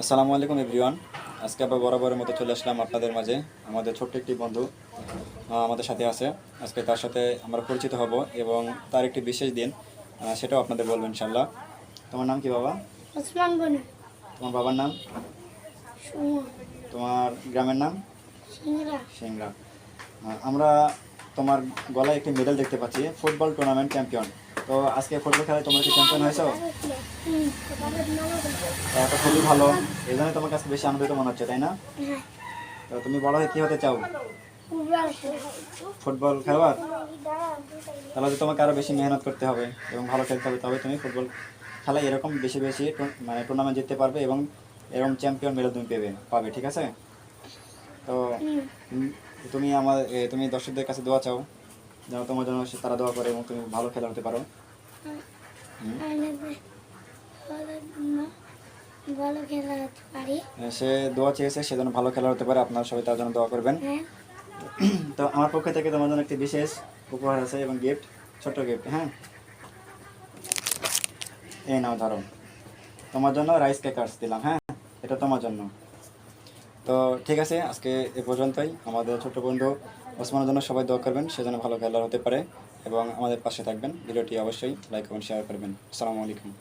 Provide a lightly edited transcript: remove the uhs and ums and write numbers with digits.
আসসালামু আলাইকুম এভরিওয়ান। আজকে আবার বরাবরের মতো চলে আসলাম আপনাদের মাঝে। আমাদের ছোট্ট একটি বন্ধু আমাদের সাথে আছে। আজকে তার সাথে আমরা পরিচিত হব এবং তার একটি বিশেষ দিন, সেটাও আপনাদের বলবো ইনশাল্লাহ। তোমার নাম কি বাবা? ওসমান গনি। তোমার বাবার নাম? সুমন। তোমার গ্রামের নাম? সিংড়া। সিংড়া। আমরা তোমার গলায় একটি মেডেল দেখতে পাচ্ছি, ফুটবল টুর্নামেন্ট চ্যাম্পিয়ন। তো আজকে ফুটবল খেলায় তোমরা কি চ্যাম্পিয়ন হয়েছো? এটা খুবই ভালো, এই জন্যই তোমার কাছে বেশি আনন্দিত মনে হচ্ছে, তাই না? হ্যাঁ। তো তুমি বড় হয়ে কি হতে চাও? ফুটবল। ফুটবল খেলোয়াড়? তাহলে তো তোমাকে আরও বেশি মেহনত করতে হবে এবং ভালো খেলতে হবে, তবে তুমি ফুটবল খেলায় এরকম বেশি বেশি মানে টুর্নামেন্ট জিততে পারবে এবং এরকম চ্যাম্পিয়ন মেডেল তুমি পাবে, ঠিক আছে? তো উম, তুমি দর্শকদের কাছে দোয়া চাও যেন তোমার জন্য তারা দোয়া করে এবং তুমি ভালো খেলা হতে পারো। হুম। ভালো খেলা হতে পারি। সে দোয়া চেয়েছে, সে যেন ভালো খেলা হতে পারে, আপনারা সবাই তার জন্য দোয়া করবেন। হ্যাঁ। তো আমার পক্ষ থেকে তোমার জন্য একটি বিশেষ উপহার আছে এবং গিফট, ছোট্ট গিফট। হ্যাঁ, এই নাও ধরো, তোমার জন্য রাইস কেকার্স দিলাম। হ্যাঁ, এটা তোমার জন্য। তো ঠিক আছে, আজকে এ পর্যন্তই। আমাদের ছোট্ট বন্ধু ওসমানের জন্য সবাই দোয়া করবেন, সে যেন ভালো খেলোয়াড় হতে পারে এবং আমাদের পাশে থাকবেন। ভিডিওটি অবশ্যই লাইক এবং শেয়ার করবেন। আসসালামু আলাইকুম।